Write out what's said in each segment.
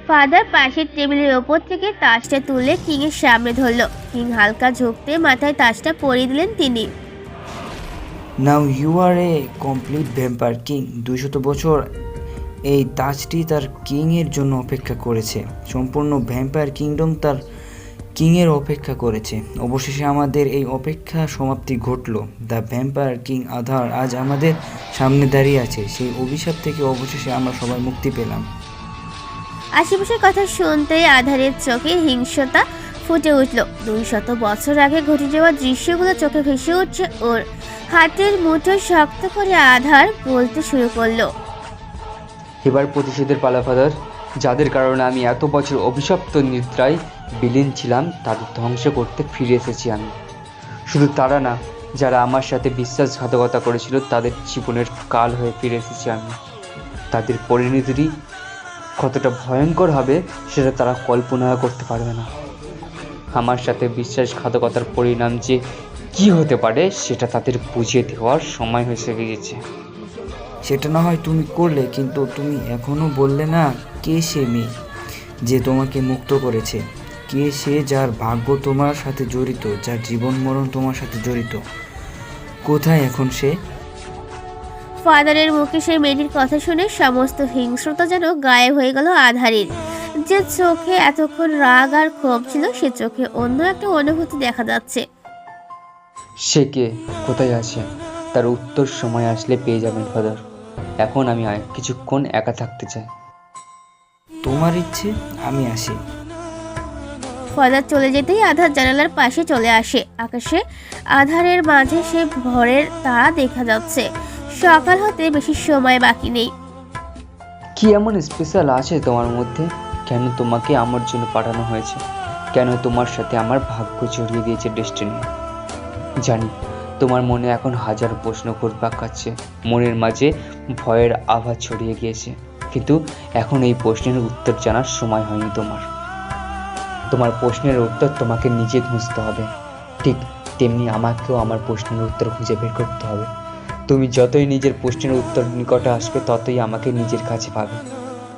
Father পাশের টেবিলের ওপর থেকে তাসটা তুলে কিংয়ের সামনে ধরলো। কিং হালকা ঝুঁকতে মাথায় তাসটা পরিয়ে দিলেন তিনি। Now you are a complete vampire king. 200 বছর এই তাজটি তার কিংয়ের জন্য অপেক্ষা করেছে। সম্পূর্ণ ভ্যাম্পায়ার কিংডম তার কিংয়ের অপেক্ষা করেছে। অবশেষে আমাদের এই অপেক্ষা সমাপ্তি ঘটল। দ্য ভ্যাম্পায়ার কিং আধার আজ আমাদের সামনে দাঁড়িয়ে আছে। সেই অভিশাপ থেকে অবশেষে আমরা সবাই মুক্তি পেলাম। আশেপাশের কথা শুনতেই আধারের চোখে হিংস্রতা ফুটে উঠল। 200 বছর আগে ঘটে যাওয়া দৃশ্যগুলো চোখে ভেসে উঠছে ওর। হাতের মুঠো শক্ত করে আধার বলতে শুরু করলো। এবার প্রতিশোধের পালা ফাদার। যাদের কারণে আমি এত বছর অভিশপ্ত নিদ্রায় বিলীন ছিলাম তাদের ধ্বংস করতে ফিরে এসেছি আমি। শুধু তারা না, যারা আমার সাথে বিশ্বাসঘাতকতা করেছিল তাদের জীবনের কাল হয়ে ফিরে এসেছি আমি। তাদের পরিণতি কতটা ভয়ঙ্কর হবে সেটা তারা কল্পনা করতে পারবে না। আমার সাথে বিশ্বাসঘাতকতার পরিণাম যে কী হতে পারে সেটা তাদের বুঝিয়ে দেওয়ার সময় হয়ে গিয়েছে। সেটা না হয় তুমি করলে, কিন্তু তুমি এখনও বললে না কে সে মেয়ে যে তোমাকে মুক্ত করেছে। কে সে যার ভাগ্য তোমার সাথে জড়িত, যার জীবন মরণ তোমার সাথে জড়িত। কোথায় এখন সে? ফাদারের মুখে সেই মেয়েটির কথা শুনে সমস্ত হিংস্রতা যেন গায়েব হয়ে গেল আধারের। যে চোখে এতক্ষণ রাগ আর ক্ষোভ ছিল সে চোখে অন্য একটা অনুভূতি দেখা যাচ্ছে। সে কে, কোথায় আছে, তার উত্তর সময় আসলে পেয়ে যাবেন ফাদার। এখন আমি কিছুক্ষণ একা থাকতে চাই। তোমার ইচ্ছে, আমি আসি। ফাদার চলে যেতেই আধার জানালার পাশে চলে আসে। আকাশে আধারের মাঝে সে ভোরের তারা দেখা যাচ্ছে। সকাল হতে বেশি সময় বাকি নেই। কি এমন স্পেশাল আছে তোমার মধ্যে? কেন তোমাকে আমার জন্য পাঠানো হয়েছে? কেন তোমার সাথে আমার ভাগ্য জড়িয়ে দিয়েছে ডেস্টিনি? জানি তোমার মনে এখন হাজার প্রশ্ন ঘুরপাক খাচ্ছে, মনের মাঝে ভয়ের আভা ছড়িয়ে গিয়েছে, কিন্তু এখন এই প্রশ্নের উত্তর জানার সময় হয়নি তোমার। তোমার প্রশ্নের উত্তর তোমাকে নিজে খুঁজতে হবে। ঠিক তেমনি আমাকেও আমার প্রশ্নের উত্তর খুঁজে বের করতে হবে। তুমি যতই নিজের প্রশ্নের উত্তর নিকটে আসবে ততই আমাকে নিজের কাছে পাবে।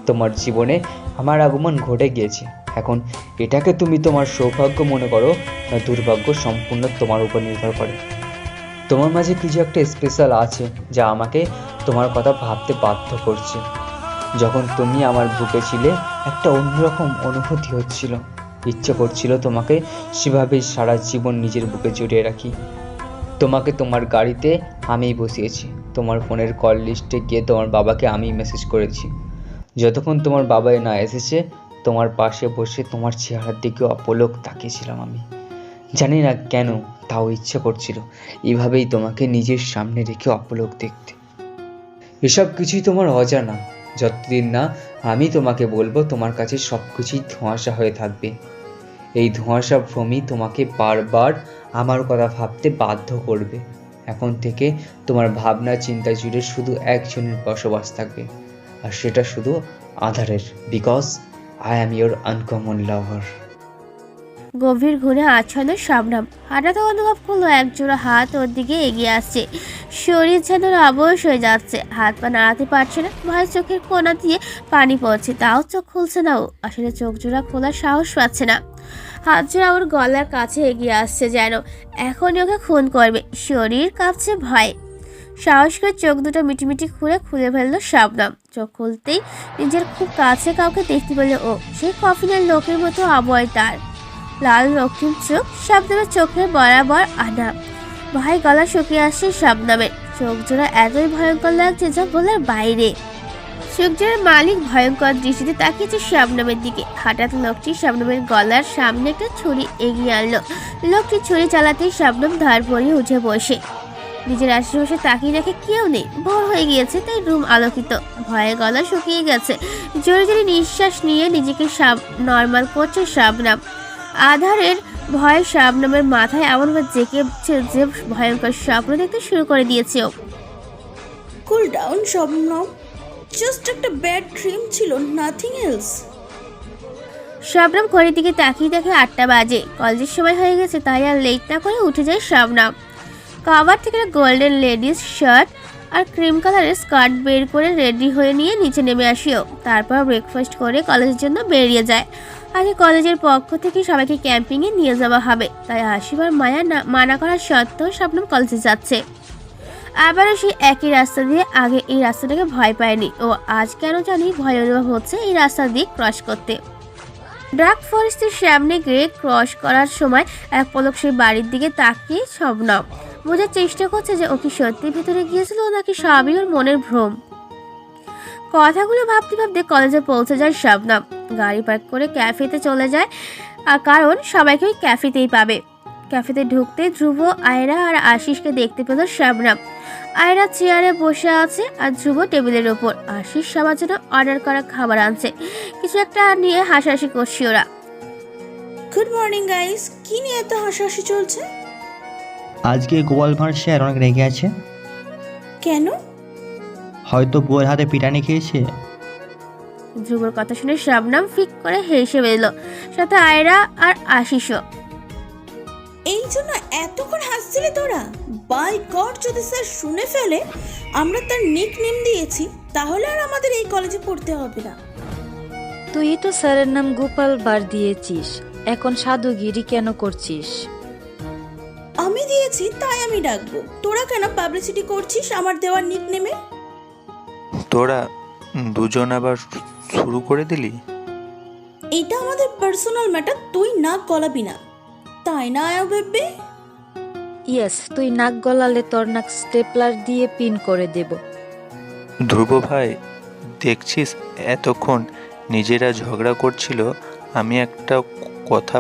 তোমার জীবনে আমার আগমন ঘটে গিয়েছে। এখন এটাকে তুমি তোমার সৌভাগ্য মনে করো না দুর্ভাগ্য, সম্পূর্ণ তোমার উপর নির্ভর করে। তোমার মাঝে কিছু একটা স্পেশাল আছে যা আমাকে তোমার কথা ভাবতে বাধ্য করছে। যখন তুমি আমার বুকে ছিলে একটা অন্যরকম অনুভূতি হচ্ছিল। ইচ্ছে করছিল তোমাকে সেভাবেই সারা জীবন নিজের বুকে জড়িয়ে রাখি। তোমাকে তোমার গাড়িতে আমিই বসিয়েছি। তোমার ফোনের কল লিস্টে গিয়ে তোমার বাবাকে আমি মেসেজ করেছি। যতক্ষণ তোমার বাবা না এসেছে তোমার পাশে বসে তোমার চেহারার দিকে অপলক তাকিয়েছিলাম আমি। জানি না কেন, তাও ইচ্ছে করছিল এভাবেই তোমাকে নিজের সামনে রেখে অপলক দেখতে। এসব কিছুই তোমার অজানা। যতদিন না আমি তোমাকে বলবো তোমার কাছে সব কিছুই ধোঁয়াশা হয়ে থাকবে। এই ধোঁয়াশা ভ্রমই তোমাকে বারবার আমার কথা ভাবতে বাধ্য করবে। এখন থেকে তোমার ভাবনা চিন্তা জুড়ে শুধু একজনের বসবাস থাকবে, আর সেটা শুধু আধারের। Because I am your uncommon lover. গভীর ঘুরে আচ্ছন্ন শবনম হঠাৎ অনুভব করলো একজোড়া হাত ওর দিকে এগিয়ে আসছে। শরীর যেন অবশ হয়ে যাচ্ছে। হাত পা নাড়াতে পারছে না। ভয় চোখের কোনা দিয়ে পানি পড়ছে, তাও চোখ খুলছে না। ও আসলে চোখ জোড়া খোলার সাহস পাচ্ছে না। হাত জোড়া ওর গলার কাছে এগিয়ে আসছে, যেন এখনই ওকে খুন করবে। শরীর কাঁপছে ভয়। সাহস করে চোখ দুটো মিটিমিটি খুলে ফেললো শবনম। চোখ খুলতেই নিজের খুব কাছে কাউকে দেখতে পেলে ও। সেই কফিনের লোকের মতো আবয় তার লাল রক্তিম চোখ, শবনমের চোখের বরাবর আনা। ভয় গলা শুকিয়ে আসছে শবনমের। চোখ জোড়া এতই ভয়ঙ্কর লাগছে যা বলার বাইরে। চোখ জোড়ার মালিক ভয়ঙ্কর দৃষ্টিতে তাকিয়েছে শবনমের দিকে। হঠাৎ লোকটি শবনমের গলার সামনে একটা ছুরি এগিয়ে আনলো। লোকটি ছুরি চালাতেই শবনম ধার পড়িয়ে উঠে বসে। নিজের আশেপাশে তাকিয়ে দেখে কেউ নেই। ভোর হয়ে গিয়েছে, তাই রুম আলোকিত। ভয়ে গলা শুকিয়ে গেছে। জোরে জোরে নিঃশ্বাস নিয়ে নিজেকে নর্মাল করছে শবনম। আধারের ভয় শবনমের মাথায় এমনভাবে জেঁকেছে যে ভয়ঙ্কর স্বপ্ন দেখতে শুরু করে দিয়েছে ও। কুল ডাউন শবনম, জাস্ট একটা ব্যাড ড্রিম ছিল, নাথিং এলস। শবনম ঘড়ির দিকে তাকিয়ে দেখে 8টা বাজে। কলেজের সময় হয়ে গেছে, তাই আর লেট না করে উঠে যায় শবনম। কভার থেকে গোল্ডেন লেডিস শার্ট আর ক্রিম কালারের স্কার্ট বের করে রেডি হয়ে নিয়ে নিচে নেমে আসিও। তারপর ব্রেকফাস্ট করে কলেজের জন্য বেরিয়ে যায়। আজকে কলেজের পক্ষ থেকে সবাইকে ক্যাম্পিংয়ে নিয়ে যাওয়া হবে, তাই আশিবার মায়া মানা করার সত্ত্বেও শবনম কলেজে যাচ্ছে। আবারও সেই একই রাস্তা দিয়ে, আগে এই রাস্তাটাকে ভয় পায়নি ও আজ কেন জানি ভয় অনুভব হচ্ছে এই রাস্তা দিয়ে ক্রস করতে। ডার্ক ফরেস্টের সামনে গিয়ে ক্রস করার সময় এক পলক সেই বাড়ির দিকে তাকিয়ে শবনম বোঝার চেষ্টা করছে যে ও কি সত্যি ভেতরে গিয়েছিল নাকি সবই ওর মনের ভ্রম। কথাগুলো ভাবতে ভাবতে কলেজে পৌঁছে যায় শবনম। গাড়ি পার্ক করে ক্যাফেতে চলে যায়, আর কারণ সবাইকে ওই ক্যাফেতেই পাবে। ক্যাফেতে ঢুকতে ধ্রুব, আয়রা আর আশিসকে দেখতে পেল শবনম। আয়রা চেয়ারে বসে আছে আর ধ্রুব টেবিলের ওপর। আশিস সবার জন্য অর্ডার করা খাবার আনছে, কিছু একটা নিয়ে হাসাহাসি করছে ওরা। গুড মর্নিং গাইস, কি নিয়ে এত হাসাহাসি চলছে? আজকে গোপাল ভাঁড় স্যার অনেক রেগে আছে, কেন? হয়তো বউয়ের হাতে পিটানি খেয়েছে। ধ্রুবর কথা শুনে শবনম ফিক করে হেসে বেরোলো, সাথে আয়রা আর আশিসও। এই জন্য এতক্ষণ হাসছিলি তোরা? বাই গড, যদি স্যার শুনে ফেলে আমরা তার নিক নেম দিয়েছি, তাহলে আর আমাদের এই কলেজে পড়তে হবে না। তুই তো স্যারের নাম গোপাল ভাঁড় দিয়েছিস, এখন সাধুগিরি কেন করছিস? আমি দিয়েছি তাই আমি ডাকবো, তোরা কেন পাবলিসিটি করছিস আমার দেওয়ার নিক নেমে? তোরা দুজন আবার শুরু করে দিলি? এটা আমাদের পার্সোনাল ম্যাটার, তুই নাক গলাবি না, তাই না আয়া বেবে? ইয়েস, তুই নাক গলালে তোর নাক স্টেপলার দিয়ে পিন করে দেব। ধ্রুব ভাই, দেখছিস এতক্ষণ নিজেরা ঝগড়া করছিল, আমি একটা কথা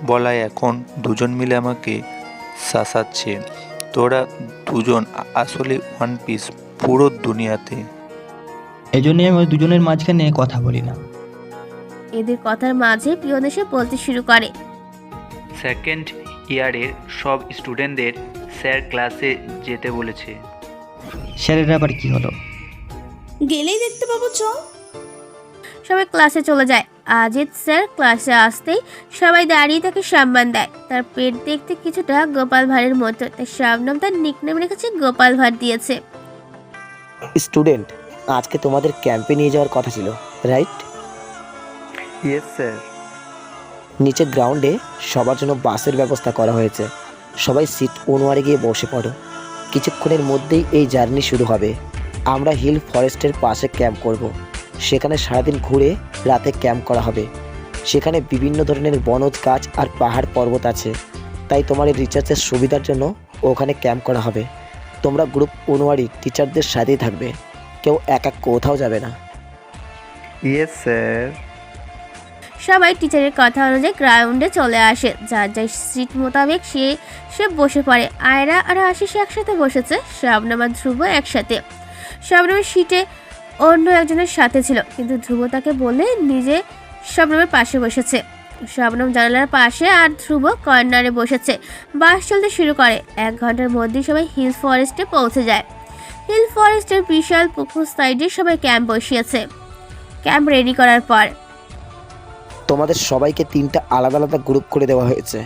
বলায় এখন দুজন মিলে আমাকে শাসাচ্ছে। তোরা দুজন আসলে ওয়ান পিস পুরো দুনিয়াতে। এই জন্যই আমি ওই দুজনের মাঝখানে কথা বলি না। এদের কথার মাঝে পিয়ন এসে বলতে শুরু করে। সেকেন্ড ইয়ারের সব স্টুডেন্টদের স্যার ক্লাসে যেতে বলেছে। স্যারের আবার কি হলো? গেলেই দেখতে পাবো, চ। সবাই ক্লাসে চলে যায়। আজিত স্যার ক্লাসে আসতেই সবাই দাঁড়িয়ে তাকে সম্মান দেয়। তার পেট দেখতে কিছুটা গোপাল ভাঁড়ের মতো, তাই শবনম তার নিকনেম রেখেছে গোপাল ভাঁড় দিয়েছে। স্টুডেন্ট, আজকে তোমাদের ক্যাম্পে নিয়ে যাওয়ার কথা ছিল, রাইট? Yes sir. নিচে গ্রাউন্ডে সবার জন্য বাসের ব্যবস্থা করা হয়েছে, সবাই সিট অনুয়ারে গিয়ে বসে পড়ো। কিছুক্ষণের মধ্যেই এই জার্নি শুরু হবে। আমরা হিল ফরেস্টের পাশে ক্যাম্প করব। সেখানে সারাদিন ঘুরে রাতে ক্যাম্প করা হবে। সেখানে বিভিন্ন ধরনের বনজ গাছ আর পাহাড় পর্বত আছে, তাই তোমার এই রিসার্চের সুবিধার জন্য ওখানে ক্যাম্প করা হবে। তোমরা গ্রুপ অনুয়ারি টিচারদের সাথেই থাকবে, কেউ একা কোথাও যাবে না। Yes sir. সবাই টিচারের কথা অনুযায়ী গ্রাউন্ডে চলে আসে। যার যার সিট মোতাবেক সে বসে পড়ে। আয়রা আর আশিস একসাথে বসেছে, শবনম আর ধ্রুব একসাথে। শবনমের সিটে অন্য একজনের সাথে ছিল, কিন্তু ধ্রুব তাকে বলে নিজে শবনমের পাশে বসেছে। শবনম জানালার পাশে আর ধ্রুব কর্নারে বসেছে। বাস চলতে শুরু করে। 1 ঘন্টার মধ্যেই সবাই হিল ফরেস্টে পৌঁছে যায়। হিল ফরেস্টের বিশাল পুকুর সাইডে সবাই ক্যাম্প বসিয়েছে। ক্যাম্প রেডি করার পর তোমাদের সবাইকে 3টা আলাদা আলাদা গ্রুপ করে দেওয়া হয়েছে।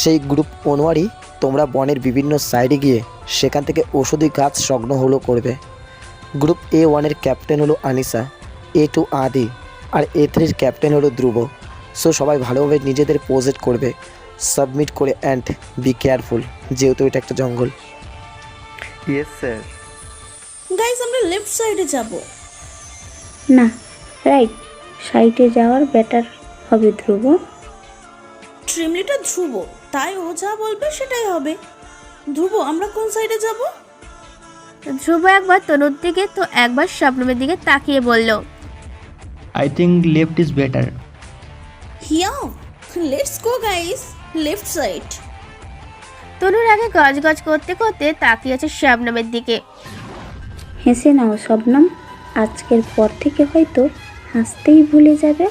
সেই গ্রুপ অনুয়ারি তোমরা বনের বিভিন্ন সাইডে গিয়ে সেখান থেকে ঔষধি গাছ সংগ্রহ হলো করবে। গ্রুপ A1-এর ক্যাপ্টেন হলো আনিসা, A2 আদি আর A3-এর ক্যাপ্টেন হলো ধ্রুব। সো সবাই ভালোভাবে নিজেদের প্রজেক্ট করবে, সাবমিট করে, অ্যান্ড বি কেয়ারফুল, যেহেতু এটা একটা জঙ্গল। Yes sir. গাইস, আমরা লেফট সাইডে যাব। না, রাইট সাইডে যাওয়ার বেটার হবে ধ্রুব। ট্রিমলিটা ধ্রুব, তাই ও যা বলবে সেটাই হবে। ধ্রুব, আমরা কোন সাইডে যাব? ধ্রুব একবার তনুর দিকে তো একবার শবনমের দিকে তাকিয়ে বলল, I think left is better. হিয়া, let's go guys, left side. তনুর আগে গজগজ করতে করতে তাকিয়েছে শবনমের দিকে। হেসে নাও শবনম, আজকের পর থেকে হয়তো হাসতেই ভুলে যাবে।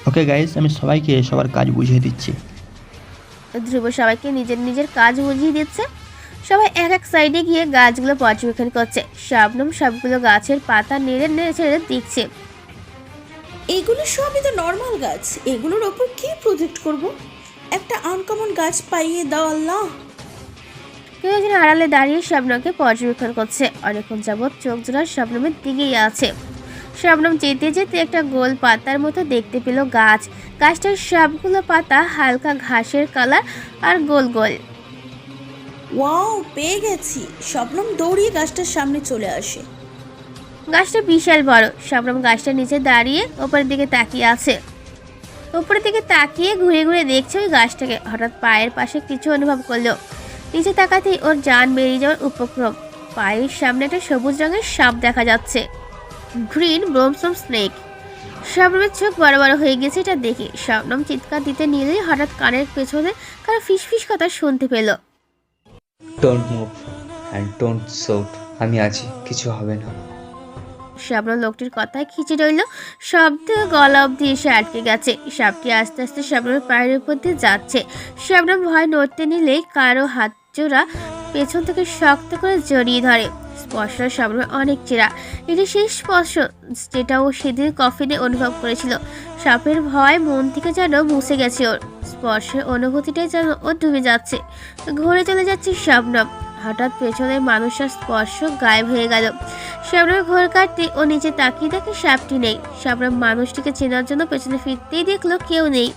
ওকে গাইস, আমি সবাইকে সবার কাজ বুঝিয়ে দিচ্ছি। ধ্রুব সবাইকে নিজের নিজের কাজ বুঝিয়ে দিচ্ছে। সবাই এক এক সাইডে গিয়ে গাছগুলো পর্যবেক্ষণ করছে। শবনম সবগুলো গাছের পাতা নেড়ে নেড়ে ছেড়ে দিচ্ছে। এগুলো সবই তো নর্মাল গাছ, এগুলোর ওপর কি প্রজেক্ট করব? একটা আনকমন গাছ পাইয়ে দাও আল্লাহ। কেউ একজন আড়ালে দাঁড়িয়ে শবনমকে পর্যবেক্ষণ করছে। অনেকক্ষণ যাবৎ চোখ জোড়া শবনমের দিকেই আছে। শবনম যেতে যেতে একটা গোল পাতার মতো দেখতে পেল গাছ। গাছটার সবগুলো পাতা হালকা ঘাসের কালার আর গোল গোল। ওয়াও, পেয়ে গেছি। শবনম দৌড়িয়ে গাছটার সামনে চলে আসে। গাছটা বিশাল বড়। শবনম গাছটার নিচে দাঁড়িয়ে ওপরের দিকে তাকিয়ে আছে। উপরের দিকে তাকিয়ে ঘুরে ঘুরে দেখছে ওই গাছটাকে। হঠাৎ পায়ের পাশে কিছু অনুভব করলো। নিচে তাকাতেই ওর জান বেরিয়ে যাওয়ার উপক্রম। পায়ের সামনে একটা সবুজ রঙের সাপ দেখা যাচ্ছে, গ্রিন ব্রোমসম স্নেক। শবনমের চোখ বড় বড় হয়ে গেছে এটা দেখে। শবনম চিৎকার দিতে নিলেই হঠাৎ কানের পেছনে কারো ফিসফিস কথা শুনতে পেল। Don't move and don't shout. আমি আছি, কিছু হবে না। শবনম লোকটির কথায় খিচে রইল। শব্দ গলা অবধি এসে আটকে গেছে। সাপটি আস্তে আস্তে শবনমের পায়ের উপর দিয়ে যাচ্ছে। শবনম ভয় নড়তে নিলেই কারো হাত জোড়া পেছন থেকে শক্ত করে জড়িয়ে ধরে। স্পর্শ শবনমের অনেক চেরা। এটি সেই স্পর্শ যেটা ও সেদিন কফিনে অনুভব করেছিল। সাপের ভয় মন থেকে যেন মুছে গেছে ওর। স্পর্শের অনুভূতিটাই যেন ও ডুবে যাচ্ছে। ঘুরে চলে যাচ্ছে শবনম। হঠাৎ পেছনের মানুষের স্পর্শ গায়েব হয়ে গেল। শবনম ঘোর কাটতে ও নিচে তাকিয়ে দেখে সাপটি নেই। শবনম মানুষটিকে চেনার জন্য পেছনে ফিরতেই দেখলো কেউ নেই।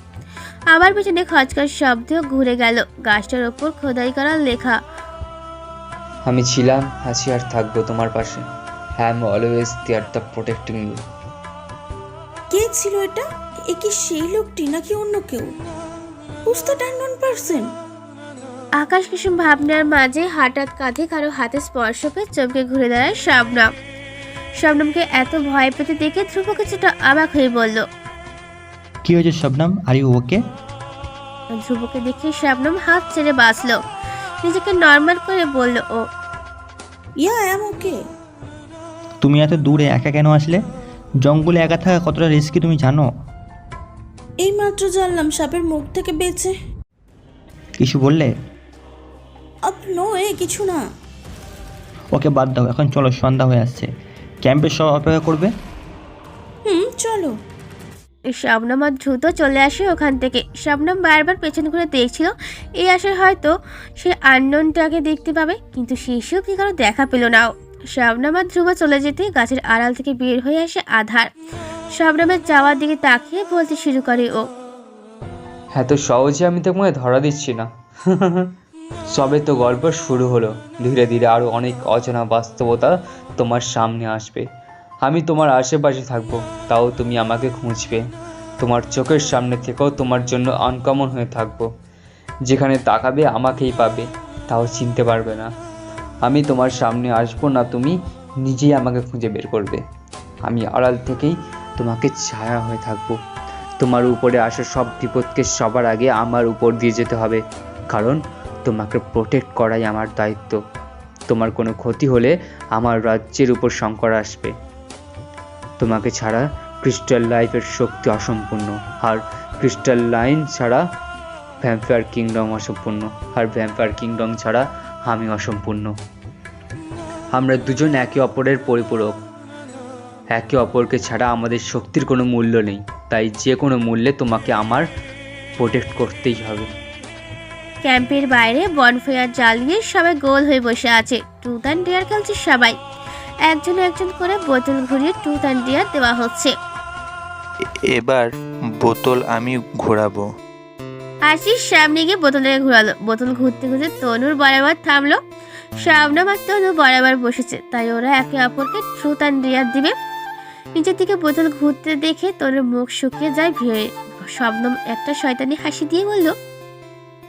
আবার পেছনে খচখচ শব্দ ঘুরে গেল। গাছটার ওপর খোদাই করা লেখা, আমি ছিলাম, আছি আর থাকবো তোমার পাশে। I am always there the protecting you. কে ছিল এটা? এ কি সেই লোকটি নাকি অন্য কেউ? বুঝতে 10-1%। আকাশ কুসুম ভাবনার মাঝে হঠাৎ কাঁধে কারো হাতে স্পর্শ পেয়ে চমকে ঘুরে দাঁড়ায় শবনম। শবনমকে এত ভয় পেতে দেখে ধ্রুব কিছুটা অবাক হয়ে বলল। কি হয়েছে শবনম, আর ইউ ওকে? ধ্রুবকে দেখে শবনম হাত ছেড়ে বাঁচল। নিজেকে নর্মাল করে বলল ও, ইয়া আই এম ওকে। তুমি এত দূরে একা কেন আসলে? জঙ্গলে একা থাকা কতটা রিস্কি তুমি জানো? এই মাত্র জানলাম সাপের মুখ থেকে বেঁচে। কিছু বললে? নো, কিছু না। ওকে বাদ দাও, এখন চলো, সন্ধ্যা হয়ে আসছে। ক্যাম্পে সব অপেক্ষা করবে। চলো। শবনম আর দ্রুত চলে আসে ওখান থেকে। শবনম বারবার পেছন ঘুরে দেখছিল এই আশায় হয়তো সে আননোনটাকে দেখতে পাবে, কিন্তু সেসব কি কারো দেখা পেল না। শবনম আর ধ্রুব চলে যেতে গাছের আড়াল থেকে বের হয়ে আসে আধার। শবনমের যাওয়ার দিকে তাকিয়ে বলতে শুরু করে ও, এত সহজে আমি তোমায় ধরা দিচ্ছি না। সবে তো গল্প শুরু হলো। ধীরে ধীরে আরও অনেক অজানা বাস্তবতা তোমার সামনে আসবে। আমি তোমার আশেপাশে থাকবো, তাও তুমি আমাকে খুঁজবে। তোমার চোখের সামনে থেকেও তোমার জন্য আনকমন হয়ে থাকবো। যেখানে তাকাবে আমাকেই পাবে, তাও চিনতে পারবে না। আমি তোমার সামনে আসবো না, তুমি নিজেই আমাকে খুঁজে বের করবে। আমি আড়াল থেকেই তোমাকে ছায়া হয়ে থাকবো। তোমার উপরে আসা সব বিপদকে সবার আগে আমার উপর দিয়ে যেতে হবে, কারণ তোমাকে প্রোটেক্ট করাই আমার দায়িত্ব। তোমার কোনো ক্ষতি হলে আমার রাজ্যের উপর সংকট আসবে। তোমাকে ছাড়া ক্রিস্টাল লাইফের শক্তি অসম্পূর্ণ, আর ক্রিস্টাল লাইন ছাড়া ভ্যাম্পায়ার কিংডম অসম্পূর্ণ, আর ভ্যাম্পায়ার কিংডম ছাড়া আমি অসম্পূর্ণ। আমরা দুজন একে অপরের পরিপূরক। একে অপরকে ছাড়া আমাদের শক্তির কোনো মূল্য নেই, তাই যে কোনো মূল্যে তোমাকে আমার প্রোটেক্ট করতেই হবে। ক্যাম্পের বাইরে বনফায়ার জ্বালিয়ে সবাই গোল হয়ে বসে আছে। ট্রুথ অ্যান্ড ডেয়ার খেলছে সবাই। একজন একজন করে বোতল ঘুরিয়ে ট্রুথ অ্যান্ড ডেয়ার দেওয়া হচ্ছে। এবার বোতল আমি ঘোরাবো। আশিস সামনে গিয়ে বোতলটাকে ঘুরালো। বোতল ঘুরতে ঘুরতে তনুর বরাবর থামলো। শবনম আর তনু বরাবর বসেছে, তাই ওরা একে অপরকে ট্রুথ অ্যান্ড ডেয়ার দিবে। নিচের দিকে বোতল ঘুরতে দেখে তনুর মুখ শুকিয়ে যায় ভিড়ে। শবনম একটা শয়তানি হাসি দিয়ে বলল,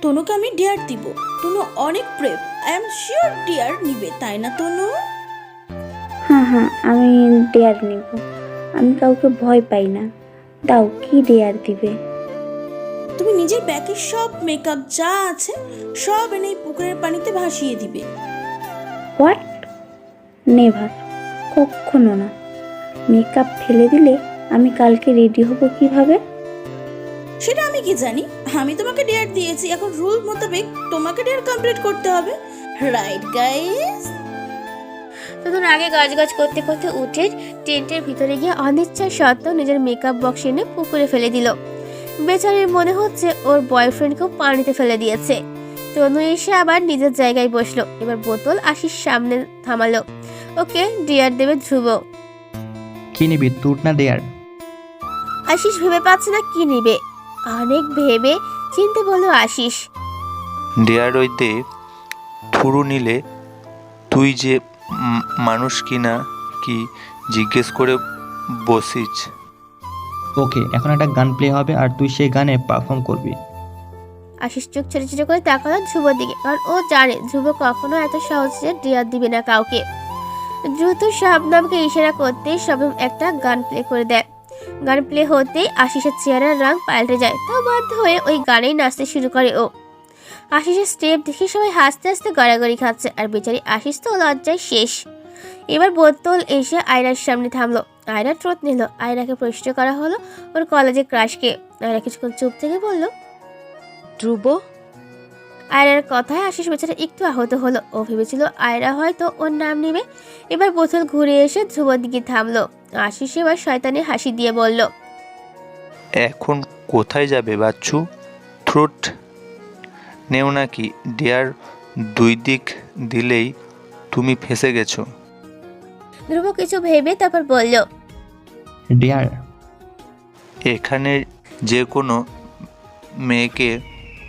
তনুকে আমি ডেয়ার দিব। তনু অনেক brave. I am sure dare নিবে, তাই না তনু? হ্যাঁ, আমি ডেয়ার নিব। আমি কাউকে ভয় পাই না। দাও, কি ডেয়ার দিবে? তুমি নিজের ব্যাগের সব মেকআপ যা আছে সব এনে পুকুরের পানিতে ভাসিয়ে দিবে। হোয়াট? নেভার, কখনো না। মেকআপ ফেলে দিলে আমি কালকে রেডি হব কিভাবে? সেটা আমি কি জানি? আমি তোমাকে ডেয়ার দিয়েছি, এখন রুল মোতাবেক তোমাকে ডেয়ার কমপ্লিট করতে হবে। Right guys? তখন আগে গাছ করতে করতে উঠে টেন্টের ভিতরে গিয়ে অনিচ্ছা সত্ত্বেও নিজের মেকআপ বক্স এনে পুকুরে ফেলে দিল। বেচারির মনে হচ্ছে ওর বয়ফ্রেন্ডকেও পানিতে ফেলে দিয়েছে। তো তনু এসে আবার নিজের জায়গায় বসলো। এবার বোতল আশিস সামনে থামালো। ওকে ডিয়ার দেবে ধ্রুব। কি নিবি, তুট না ডেয়ার? আশিস ভেবে পাচ্ছে না কি নিবে। অনেক ভেবে চিনতে বলল আশিস। ডেয়ার ওইতে থুরু নিলে তুই যে মানুষ কিনা কি জিজ্ঞেস করে বসিস। ওকে, এখন একটা গান প্লে হবে আর তুই সেই গানে পারফর্ম করবি। আশিস চোখ ছোট ছোট করে তাকালো ধ্রুবর দিকে, কারণ ও জানে ধ্রুব কখনো এত সহজে ডিয়ার দিবে না কাউকে। দ্রুত শবনমকে ইশারা করতেই শবনম একটা গান প্লে করে দেয়। গান প্লে হতেই আশিসের চেহারার রং পাল্টে যায়, তো বাধ্য হয়ে ওই গানেই নাচতে শুরু করে ও। আশিসের স্টেপ দেখে সবাই হাসতে হাসতে গড়াগড়ি খাচ্ছে, আর বেচারি আশিস তো লজ্জায় শেষ। এবার বোতল এসে আয়রার সামনে থামলো। আয়রা ট্রোত নিল। আয়রাকে প্রশ্ন করা হলো ওর কলেজে ক্রাশকে। আয়রা কিছুক্ষণ চুপ থেকে বলল ধ্রুব। আয়রার কথায় আশিস বেচারা একটু আহত হলো। ও ভেবেছিল আয়রা হয়তো ওর নাম নেবে। এবার বোতল ঘুরে এসে ধ্রুবর দিকে থামলো। আশিস এবার শয়তানি হাসি দিয়ে বলল, এখন কোথায় যাবে বাচ্চু? থ্রোট নেও নাকি? ডেয়ার দুই দিক দিলেই তুমি ফেঁসে গেছো। ধ্রুব কিছু ভেবে তারপর বলল, ডেয়ার। এখানে যে কোনো মেয়েকে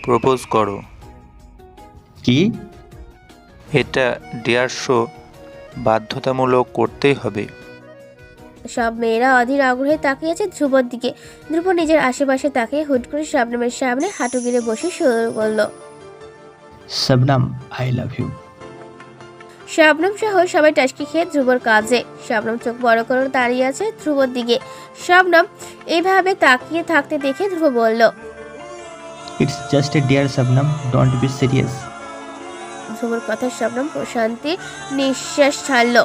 প্রপোজ করো। কি? এটা ডেয়ার শো, বাধ্যতামূলক করতেই হবে। সব মেয়েরা অধীর আগ্রহে তাকিয়ে আছে ধ্রুবর দিকে। ধ্রুব নিজের আশেপাশে তাকিয়ে হুট করে শবনমের সামনে হাঁটু গেড়ে বসে শুরু করলো। Shabnam, I love you. Shabnam সহ সবাই টাসকি খেয়ে ধ্রুবর কাজে। শবনম চোখ বড় করে দাঁড়িয়ে আছে ধ্রুবর দিকে। শবনম এইভাবে তাকিয়ে থাকতে দেখে ধ্রুব বলল, it's just a dear Shabnam, don't be serious. ধ্রুবর কথা শবনম প্রশান্তি নিঃশ্বাস ছাড়লো।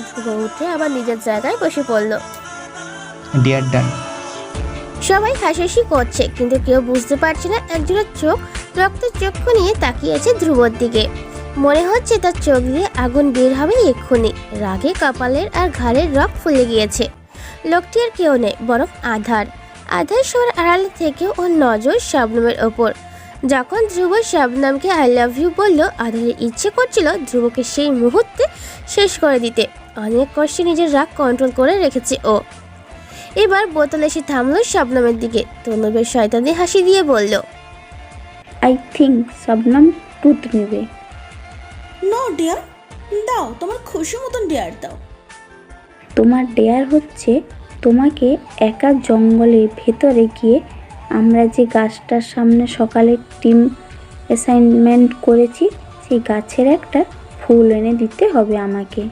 ধ্রুব উঠে আবার নিজের জায়গায় বসে পড়ল। ডিয়ার ডান। সবাই হাসাহাসি করছে, কিন্তু কেউ বুঝতে পারছে না একজনের চোখ রক্তের চক্ষু নিয়ে তাকিয়ে আছে ধ্রুবর দিকে। মনে হচ্ছে তার চোখ দিয়ে আগুন বের হবে এক্ষুনি। রাগে কপালের আর ঘাড়ের রক ফুলে গিয়েছে। লোকটি আর কেউ নেই, বরং আধার। আধার সবার আড়ালে থেকে ওর নজর শবনমের ওপর। যখন ধ্রুব শবনমকে আই লাভ ইউ বলল, আধারের ইচ্ছে করছিল ধ্রুবকে সেই মুহূর্তে শেষ করে দিতে। অনেক কষ্টে নিজের রাগ কন্ট্রোল করে রেখেছে ও। এবার বোতল এসে থামলো শবনমের দিকে। তনু বেশ শয়তানি হাসি দিয়ে বলল, আই থিঙ্ক শবনম টুথ নেবে। নো ডিয়ার, দাও তোমার খুশি মতন ডিয়ার দাও। তোমার ডেয়ার হচ্ছে তোমাকে একা জঙ্গলের ভেতরে গিয়ে আমরা যে গাছটার সামনে সকালে টিম অ্যাসাইনমেন্ট করেছি সেই গাছের একটা ফুল এনে দিতে হবে আমাকে।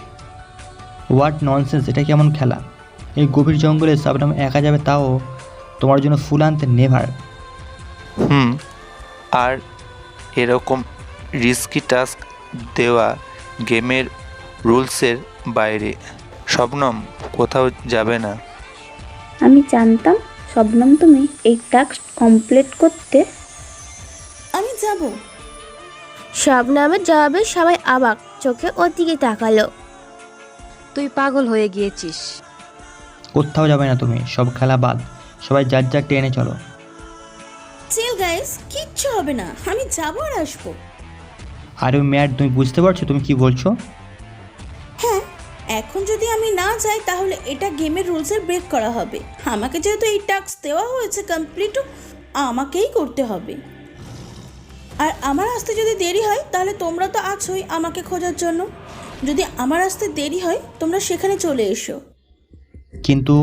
হোয়াট ননসেন্স, এটা কেমন খেলা? এই গভীর জঙ্গলে শবনম একা যাবে, তাও তোমার জন্য ফুল আনতে? নেভার। আর এরকম রিস্কি টাস্ক দেওয়া গেমের রুলসের বাইরে। শবনম কোথাও যাবে না। আমি জানতাম শবনম তুমি এই টাস্ক কমপ্লিট করতে। আমি যাব। শবনমের জবাবে সবাই অবাক চোখে ওর দিকে তাকালো। তুই পাগল হয়ে গিয়েছিস। কোথাও যাবে না তুমি, সব খেলা বাদ। সবাই যার যার ট্রেনে চলো। চিল গাইস, কিচ্ছু হবে না, আমি যাবো আর আসবো। আর ওই ম্যাড, তুমি বুঝতে পারছো তুমি কি বলছো? হ্যাঁ, এখন যদি আমি না যাই তাহলে এটা গেমের রুলসের ব্রেক করা হবে। আমাকে যেহেতু এই টাস্ক দেওয়া হয়েছে কমপ্লিটও আমাকেই করতে হবে। আর আমার আসতে যদি দেরি হয় তাহলে তোমরা তো আছোই আমাকে খোঁজার জন্য। যদি আমার আসতে দেরি হয় তোমরা সেখানে চলে এসো। কিন্তু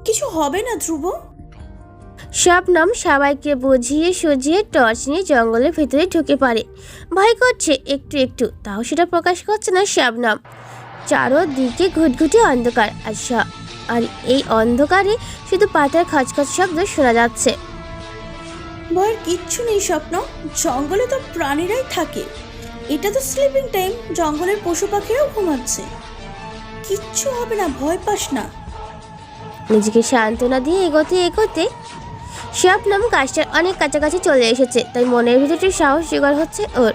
কিছু হবে না ধ্রুব। শবনম সবাইকে বুঝিয়ে সুঝিয়ে টর্চ নিয়ে জঙ্গলের ভিতরে ঢুকে পড়ে। ভয় করছে একটু একটু, তাও সেটা প্রকাশ করছে না শবনম। চারোদিকে ঘুটঘুটে অন্ধকার, আর এই অন্ধকারে শুধু পাতার খচখচ শব্দ শোনা যাচ্ছে। ভয়ের কিচ্ছু নেই স্বপ্ন, জঙ্গলে তো প্রাণীরাই থাকে। এটা তো স্লিপিং টাইম, জঙ্গলের পশু পাখিরাও ঘুমাচ্ছে। কিচ্ছু হবে না, ভয় পাস না। নিজেকে সান্ত্বনা দিয়ে এগোতে এগোতে শবনম গাছটার অনেক কাছাকাছি চলে এসেছে, তাই মনের ভিতরে সাহস জোগাড় হচ্ছে ওর।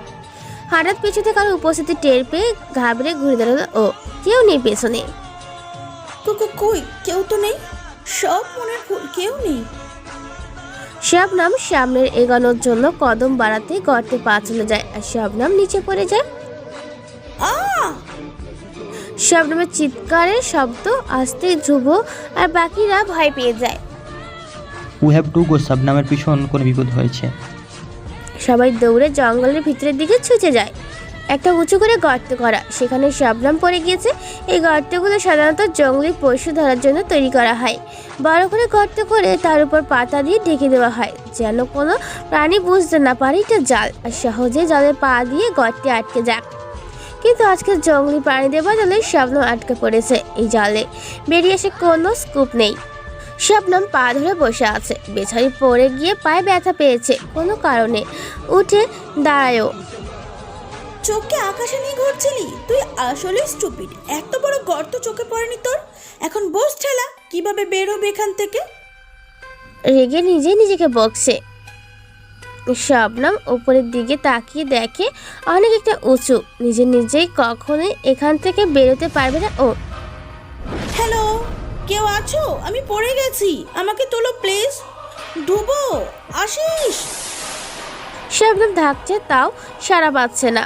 হঠাৎ পিছনে কারো উপস্থিতি টের পেয়ে ঘাবড়ে ঘুরে দাঁড়ালো ও। কেউ নেই পেছনে। কই কেউ তো নেই, সব মনের ভুল, কেউ নেই। শবনম সামনের এগোনোর জন্য কদম বাড়াতে গর্তে পা চলে যায় আর শবনম নিচে পড়ে যায়। শবনমের চিৎকারের শব্দ আসতে ধ্রুব আর বাকিরা ভয় পেয়ে যায়। উই হ্যাভ টু গো, শবনমের পিছন কোনো বিপদ হয়েছে। সবাই দৌড়ে জঙ্গলের ভিতরের দিকে ছুটে যায়। একটা উঁচু করে গর্ত করা, সেখানে শবনম পড়ে গিয়েছে। এই গর্তগুলো সাধারণত জঙ্গলি পশু ধরার জন্য তৈরি করা হয়। বড় করে গর্ত করে তার উপর পাতা দিয়ে ঢেকে দেওয়া হয়, যেন কোনো প্রাণী বুঝতে না পারে এটা জাল আর সহজে জালে পা দিয়ে গর্তে আটকে যাক। কিন্তু আজকে জঙ্গলি প্রাণীদের বদলে শবনম আটকে পড়েছে এই জালে, বেরিয়ে এসে কোনো স্কুপ নেই। শবনম পা ধরে বসে আছে, বেচারি পড়ে গিয়ে পায়ে ব্যথা পেয়েছে কোনো কারণে। উঠে দাঁড়ায়ও। চোখকে আকাশে নিয়ে ঘুরছিলি তুই, আসলে স্টুপিড। এত বড় গর্ত চোখে পড়েনি তোর? এখন বস ঠেলা, কিভাবে বের হবে এখান থেকে? রেগে নিজেকে বকছে। শবনম উপরের দিকে তাকিয়ে দেখে অনেক একটা উঁচু, নিজেই কখনোই এখান থেকে বেরোতে পারবে না ও। হ্যালো, কেউ আছো? আমি পড়ে গেছি, আমাকে তোলো প্লিজ। ডুবো, আসিস? শবনম ধাকছে, তাও সাড়া পাচ্ছে না।